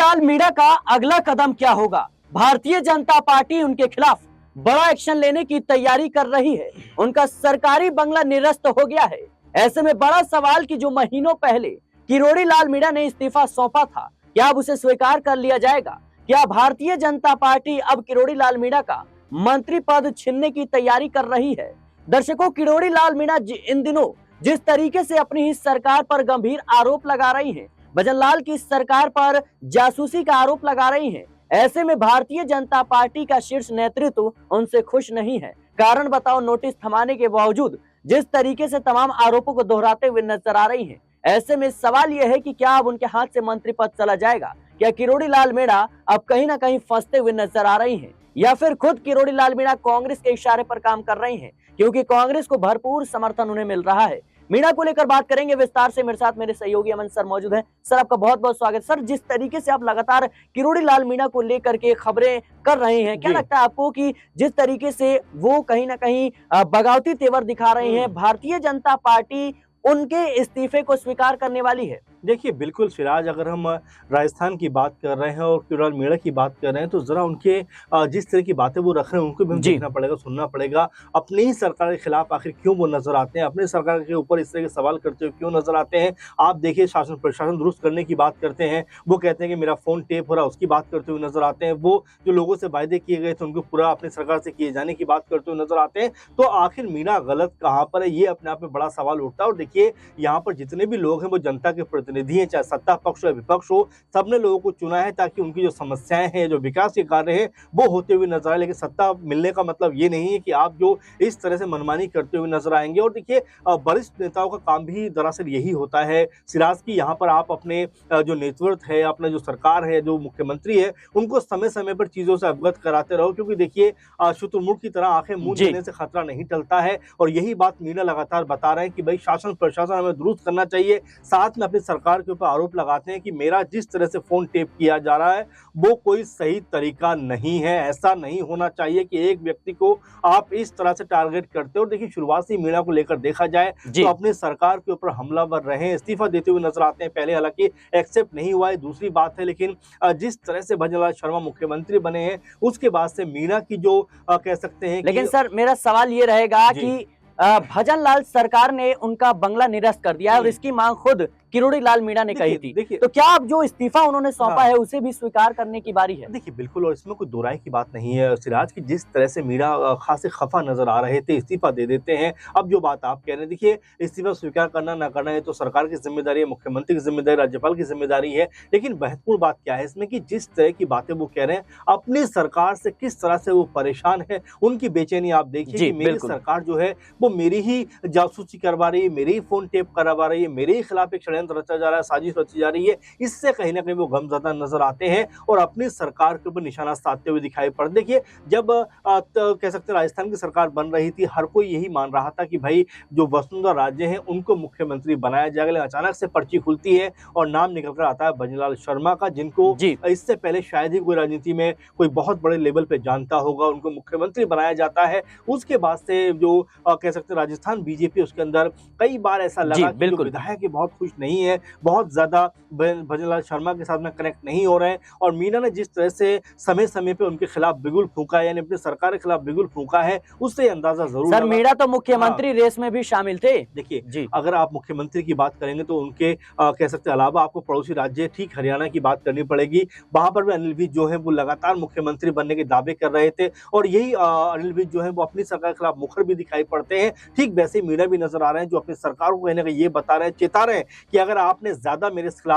लाल मीणा का अगला कदम क्या होगा? भारतीय जनता पार्टी उनके खिलाफ बड़ा एक्शन लेने की तैयारी कर रही है। उनका सरकारी बंगला निरस्त हो गया है। ऐसे में बड़ा सवाल कि जो महीनों पहले किरोड़ी लाल मीणा ने इस्तीफा सौंपा था, क्या अब उसे स्वीकार कर लिया जाएगा? क्या भारतीय जनता पार्टी अब किरोड़ी लाल मीणा का मंत्री पद छीनने की तैयारी कर रही है? दर्शकों, किरोड़ी लाल मीणा इन दिनों जिस तरीके से अपनी ही सरकार पर गंभीर आरोप लगा रही हैं, भजनलाल की सरकार पर जासूसी का आरोप लगा रही हैं, ऐसे में भारतीय जनता पार्टी का शीर्ष नेतृत्व उनसे खुश नहीं है। कारण बताओ नोटिस थमाने के बावजूद जिस तरीके से तमाम आरोपों को दोहराते हुए नजर आ रही हैं, ऐसे में सवाल यह है कि क्या अब उनके हाथ से मंत्री पद चला जाएगा? क्या किरोड़ी लाल मीणा अब कहीं ना कहीं फंसते हुए नजर आ रही हैं, या फिर खुद किरोड़ी लाल मीणा कांग्रेस के इशारे पर काम कर रही हैं, क्योंकि कांग्रेस को भरपूर समर्थन उन्हें मिल रहा है? मीणा को लेकर बात करेंगे विस्तार से। मेरे साथ मेरे सहयोगी अमन सर मौजूद हैं। सर, आपका बहुत बहुत स्वागत। सर, जिस तरीके से आप लगातार किरोड़ी लाल मीणा को लेकर के खबरें कर रहे हैं, क्या लगता है आपको कि जिस तरीके से वो कहीं ना कहीं बगावती तेवर दिखा रहे हैं, भारतीय जनता पार्टी उनके इस्तीफे को स्वीकार करने वाली है? देखिए, बिल्कुल सिराज, अगर हम राजस्थान की बात कर रहे हैं और किरोड़ी लाल मीणा की बात कर रहे हैं तो जरा उनके जिस तरह की बातें वो रख रहे हैं उनको भी देखना पड़ेगा, सुनना पड़ेगा। अपनी ही सरकार के खिलाफ आखिर क्यों वो नजर आते हैं, अपनी सरकार के ऊपर इस तरह के सवाल करते हुए क्यों नजर आते हैं? आप देखिए, शासन प्रशासन दुरुस्त करने की बात करते हैं, वो कहते हैं कि मेरा फोन टेप हो रहा है, उसकी बात करते हुए नजर आते हैं। वो जो लोगों से वायदे किए गए थे उनको पूरा अपनी सरकार से किए जाने की बात करते हुए नजर आते हैं। तो आखिर मीणा गलत कहाँ पर है, ये अपने आप में बड़ा सवाल उठता है। और देखिए, यहाँ पर जितने भी लोग हैं वो जनता के प्रतिनिधि हैं, चाहे सत्ता पक्ष हो या विपक्ष हो, सबने लोगों को चुना है ताकि उनकी जो समस्याएं हैं, जो विकास के कार्य हैं, वो होते हुए नजर आए। लेकिन सत्ता मिलने का मतलब ये नहीं है कि आप जो इस तरह से मनमानी करते हुए नजर आएंगे। और देखिए, वरिष्ठ नेताओं का काम भी दरअसल यही होता है सिराज की, यहाँ पर आप अपने जो नेतृत्व है, अपना जो सरकार है, जो मुख्यमंत्री है, उनको समय समय पर चीजों से अवगत कराते रहो, क्योंकि देखिए, शुतुरमुर्ग की तरह आंखें मूंद देने से खतरा नहीं टलता है। और यही बात मीणा लगातार बता रहे हैं कि भाई, शासन प्रशासन हमें दुरुस्त करना चाहिए। साथ में अपनी सरकार के ऊपर आरोप लगाते हैं कि मेरा जिस तरह से फोन टेप किया जा रहा है वो कोई सही तरीका नहीं है। ऐसा नहीं होना चाहिए कि एक व्यक्ति को आप इस तरह से टारगेट करते हो। देखिए, शुरुआत से मीणा को लेकर देखा जाए तो अपनी सरकार के ऊपर हमलावर रहे, इस्तीफा देते हुए नजर आते हैं। पहले हालांकि एक्सेप्ट नहीं हुआ है, दूसरी बात है, लेकिन जिस तरह से भजनलाल शर्मा मुख्यमंत्री बने हैं उसके बाद से मीणा की जो कह सकते हैं। लेकिन सर, मेरा सवाल ये रहेगा कि भजनलाल सरकार ने उनका बंगला निरस्त कर दिया है और इसकी मांग खुद किरोड़ी लाल मीणा ने कही थी, तो क्या अब जो इस्तीफा उन्होंने सौंपा है उसे भी स्वीकार करने की बारी है? देखिए, बिल्कुल, और इसमें कोई दो राय की बात नहीं है सिराज की। जिस तरह से मीणा खासे खफा नजर आ रहे थे, इस्तीफा दे देते हैं। अब जो बात आप कह रहे हैं, देखिए, इस्तीफा स्वीकार करना ना करना है तो सरकार की जिम्मेदारी है, मुख्यमंत्री की जिम्मेदारी, राज्यपाल की जिम्मेदारी है। लेकिन महत्वपूर्ण बात क्या है इसमें कि जिस तरह की बातें वो कह रहे हैं, अपनी सरकार से किस तरह से वो परेशान है, उनकी बेचैनी आप देखिए कि मेरी सरकार जो है वो मेरी ही जासूसी करवा रही है, मेरे ही फोन टेप करवा रही है, मेरे ही खिलाफ एक षड्यंत्र रचा जा रहा है, साजिश रची जा रही है। इससे कहीं ना कहीं वो गमज़दा नजर आते हैं और अपनी सरकार के ऊपर निशाना साधते हुए दिखाई पड़ते। देखिए, जब कह सकते हैं राजस्थान की सरकार बन रही थी, हर कोई यही मान रहा था कि भाई जो वसुंधरा राजे हैं उनको मुख्यमंत्री बनाया जाएगा। लेकिन अचानक से पर्ची खुलती है और नाम निकल कर आता है भजनलाल शर्मा का, जिनको इससे पहले शायद ही कोई राजनीति में कोई बहुत बड़े लेवल पे जानता होगा। उनको मुख्यमंत्री बनाया जाता है। उसके बाद से जो कह सकते हैं राजस्थान बीजेपी, उसके अंदर कई बार ऐसा लगा कि जो विधायक बहुत खुश नहीं है, बहुत ज्यादा भजनलाल शर्मा के साथ में कनेक्ट नहीं हो रहे हैं। और मीणा ने जिस तरह से समय समय पे उनके खिलाफ बिगुल फूंका है, यानी अपनी सरकार के खिलाफ बिगुल फूंका है, उससे अंदाजा जरूर सर, मीणा तो मुख्यमंत्री रेस में भी शामिल थे। देखिए, अगर आप मुख्यमंत्री की बात करेंगे तो उनके कह सकते हैं अलावा आपको पड़ोसी राज्य ठीक हरियाणा की बात करनी पड़ेगी। वहां पर भी अनिल विज जो है वो लगातार मुख्यमंत्री बनने के दावे कर रहे थे और यही अनिल विज जो है वो अपनी सरकार के खिलाफ मुखर भी दिखाई पड़ते हैं। ठीक वैसे मीणा भी नजर आ रहे हैं जो अपनी सरकार को कहने का ये बता रहे हैं, चेता रहे हैं कि अगर आपने ज्यादा मेरे खिलाफ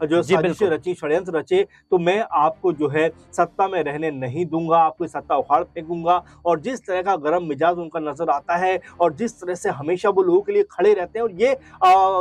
जो साजिशें रची, षड्यंत्र रचे, तो मैं आपको जो है सत्ता में रहने नहीं दूंगा, आपको सत्ता उखाड़ फेंकूंगा। और जिस तरह का गर्म मिजाज उनका नजर आता है और जिस तरह से हमेशा वो लोगों के लिए खड़े रहते हैं, और ये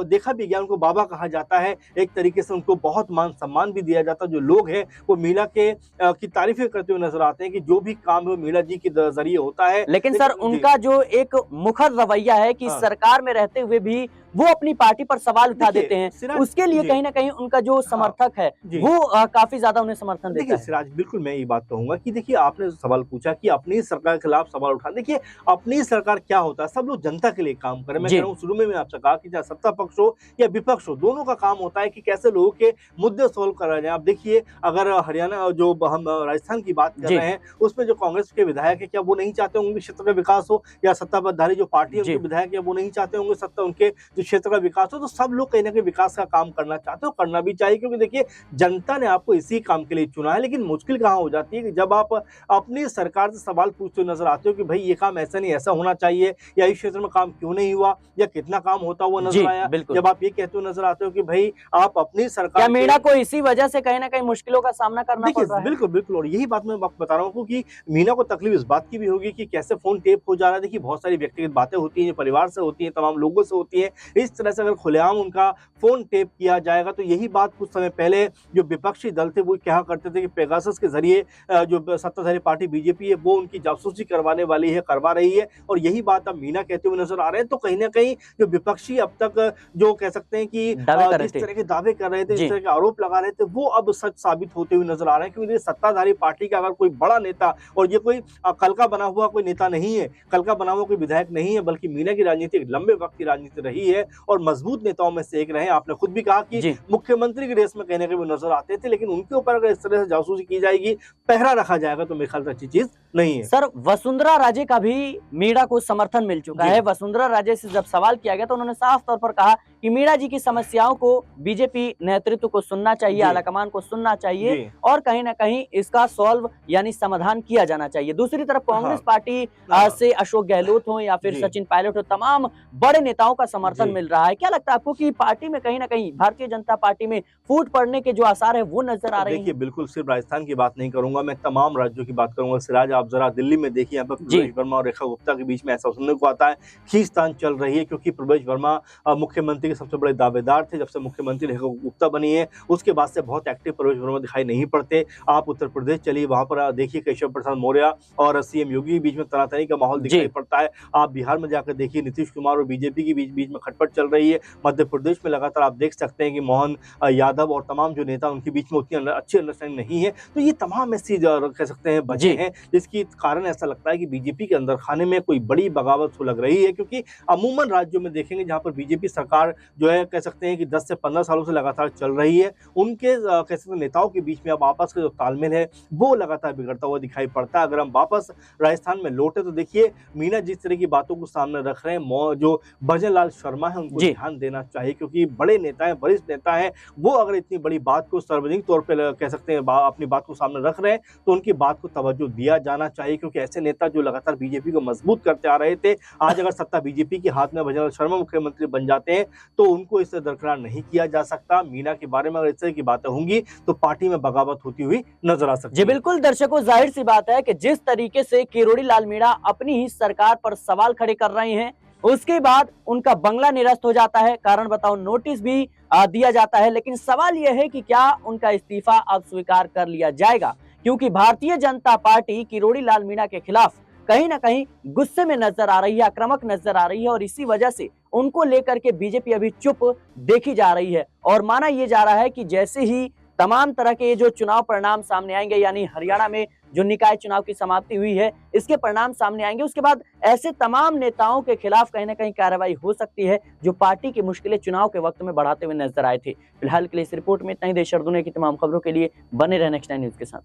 देखा भी गया, उनको बाबा कहा जाता है, एक तरीके से उनको बहुत मान सम्मान भी दिया जाता है। जो लोग हैं वो मीणा के की तारीफें करते हुए नजर आते हैं कि जो भी काम है वो मीणा जी के जरिए होता है। लेकिन सर, उनका जो एक मुखर रवैया है कि सरकार में रहते हुए भी वो अपनी पार्टी पर सवाल उठा देखिए, देते हैं, सिराज उसके लिए जी। कहीं ना कहीं उनका जो समर्थक है जी। वो काफी ज्यादा उन्हें समर्थन देता देखिए है। सिराज, बिल्कुल मैं ये बात कहूंगा कि देखिए आपने सवाल पूछा कि अपनी सरकार के खिलाफ सवाल उठा। देखिए अपनी सरकार क्या होता है, सब लोग जनता के लिए काम करें। मैं कह जी। रहा हूँ शुरू में मैंने आपसे कहा कि चाहे सत्ता पक्ष हो या विपक्ष हो, दोनों का काम होता है कि कैसे लोगों के मुद्दे सोल्व कराए जाए। आप देखिए अगर हरियाणा जो हम राजस्थान की बात कर जी। रहे हैं, उसमें जो कांग्रेस के विधायक है, क्या वो नहीं चाहते होंगे क्षेत्र का विकास हो, या सत्ताधारी जो पार्टी है जी। उनके विधायक है वो नहीं चाहते होंगे सत्ता उनके जो क्षेत्र का विकास हो। तो सब लोग कहीं ना कहीं विकास का काम करना चाहते हो, करना भी चाहिए, क्योंकि देखिए जनता ने आपको इसी काम के लिए चुना है। लेकिन मुश्किल कहाँ हो जाती है कि जब आप अपनी सरकार से सवाल पूछते हुए नजर आते हो कि भाई ये काम ऐसा नहीं ऐसा होना चाहिए, या इस क्षेत्र में काम क्यों नहीं हुआ, या कितना काम होता हुआ जी, नजर आया। बिल्कुल। जब आप ये कहते हुए नजर आते हो कि भाई आप अपनी क्या सरकार मीणा को इसी वजह से कहीं ना कहीं मुश्किलों का सामना करना देखिए पड़ रहा है? बिल्कुल बिल्कुल, और यही बात मैं आपको बता रहा हूँ कि मीना को तकलीफ इस बात की भी होगी कि कैसे फोन टेप हो जा रहा है। देखिए बहुत सारी व्यक्तिगत बातें होती हैं, परिवार से होती हैं, तमाम लोगों से होती हैं। इस तरह से अगर खुलेआम उनका फोन टेप किया जाएगा तो यही बात कुछ समय पहले जो विपक्षी दल थे वो कहा करते थे कि पेगासस के जरिए जो सत्ताधारी पार्टी बीजेपी है वो उनकी जासूसी करवाने वाली है, करवा रही है। और यही बात अब मीना कहते हुए नजर आ रहे हैं। तो कहीं ना कहीं जो विपक्षी अब तक जो कह सकते हैं कि दावे कर रहे जिस थे। तरह के दावे कर रहे थे, जी। जिस तरह के आरोप लगा रहे थे, वो अब सच साबित होते हुए नजर आ रहे हैं। क्योंकि सत्ताधारी पार्टी का अगर कोई बड़ा नेता, और ये कोई कल का बना हुआ कोई नेता नहीं है, कल का बना हुआ कोई विधायक नहीं है, बल्कि मीना की राजनीति एक लंबे वक्त की राजनीति रही है और मजबूत नेताओं में से एक रहे। आपने खुद भी कहा कि जी। मुख्यमंत्री की रेस में कहने के वो नजर आते थे, लेकिन उनके ऊपर अगर इस तरह से जासूसी की जाएगी, पहरा रखा जाएगा, तो मेरे ख्याल से अच्छी चीज नहीं है। सर, वसुंधरा राजे का भी मीणा को समर्थन मिल चुका जी। है। वसुंधरा राजे से जब सवाल किया गया तो उन्होंने साफ तौर पर कहा कि मीणा जी की समस्याओं को बीजेपी नेतृत्व को सुनना चाहिए, जी। आलाकमान को सुनना चाहिए जी। और कहीं ना कहीं इसका सॉल्व यानी समाधान किया जाना चाहिए। दूसरी तरफ कांग्रेस हाँ। पार्टी हाँ। से अशोक गहलोत हो या फिर जी। सचिन पायलट हो, तमाम बड़े नेताओं का समर्थन जी। मिल रहा है। क्या लगता है आपको कि पार्टी में कहीं ना कहीं भारतीय जनता पार्टी में फूट पड़ने के जो आसार है वो नजर आ रहे देखिए हैं? बिल्कुल सिर्फ राजस्थान की बात नहीं करूंगा, मैं तमाम राज्यों की बात करूंगा। सिराज, आप जरा दिल्ली में देखिए, यहाँ पर जी। प्रवेश वर्मा और रेखा गुप्ता के बीच में ऐसा सुनने को आता है, खींचतान चल रही है। क्योंकि प्रवेश वर्मा मुख्यमंत्री के सबसे बड़े दावेदार थे। जब से मुख्यमंत्री रेखा गुप्ता बनी है उसके बाद से बहुत एक्टिव प्रवेश वर्मा दिखाई नहीं पड़ते। आप उत्तर प्रदेश चलिए, वहां पर देखिए केशव प्रसाद मौर्य और सीएम योगी के बीच में तनातनी का माहौल जी। दिखाई पड़ता है। आप बिहार में जाकर देखिए, नीतीश कुमार और बीजेपी के बीच बीच में खटपट चल रही है। मध्य प्रदेश में लगातार आप देख सकते हैं कि मोहन यादव और तमाम जो नेता उनके बीच में उतनी अच्छी अंडरस्टैंडिंग नहीं है। तो ये तमाम ऐसी कह सकते हैं वजह जी। हैं जिसकी कारण ऐसा लगता है कि बीजेपी के अंदर खाने में कोई बड़ी बगावत हो लग रही है। क्योंकि अमूमन राज्यों में देखेंगे जहां पर बीजेपी सरकार जो है कह सकते हैं कि 10 से 15 सालों से लगातार चल रही है, उनके कह सकते हैं नेताओं के बीच में अब आपस का जो तालमेल है वो लगातार बिगड़ता हुआ दिखाई पड़ता है। अगर हम वापस राजस्थान में लौटे तो देखिए मीना जिस तरह की बातों को सामने रख रहे हैं, जो भजन लाल शर्मा है उनको जी। ध्यान देना चाहिए। क्योंकि बड़े नेता हैं, वरिष्ठ नेता हैं, वो अगर इतनी बड़ी बात को सार्वजनिक तौर पर कह सकते हैं अपनी बात को सामने रख रहे हैं तो उनकी बात को तवज्जो दिया जाना चाहिए। क्योंकि ऐसे नेता जो लगातार बीजेपी को मजबूत करते आ रहे थे, आज अगर सत्ता बीजेपी के हाथ में भजन लाल शर्मा मुख्यमंत्री बन जाते हैं तो उनको इससे दरकिनार नहीं किया जा सकता। मीना के बारे में अगर इस तरह की बातें होंगी तो पार्टी में बगावत होती हुई नजर आ सकती जी है। बिल्कुल दर्शकों, जाहिर सी बात है कि जिस तरीके से किरोड़ी लाल मीणा अपनी ही सरकार पर सवाल खड़े कर रहे हैं, उसके बाद उनका बंगला निरस्त हो जाता है, कारण बताओ नोटिस भी दिया जाता है। लेकिन सवाल यह है कि क्या उनका इस्तीफा अब स्वीकार कर लिया जाएगा, क्योंकि भारतीय जनता पार्टी किरोड़ी लाल मीणा के खिलाफ कहीं ना कहीं गुस्से में नजर आ रही है, आक्रामक नजर आ रही है और इसी वजह से उनको लेकर के बीजेपी अभी चुप देखी जा रही है। और माना यह जा रहा है कि जैसे ही तमाम तरह के जो चुनाव परिणाम सामने आएंगे, यानी हरियाणा में जो निकाय चुनाव की समाप्ति हुई है इसके परिणाम सामने आएंगे, उसके बाद ऐसे तमाम नेताओं के खिलाफ कहीं ना कहीं कार्रवाई हो सकती है जो पार्टी की मुश्किलें चुनाव के वक्त में बढ़ाते हुए नजर आए थे। फिलहाल के लिए इस रिपोर्ट में इतना ही। देश और दुनिया की तमाम खबरों के लिए बने रहने नेक्स्ट 9 न्यूज के साथ।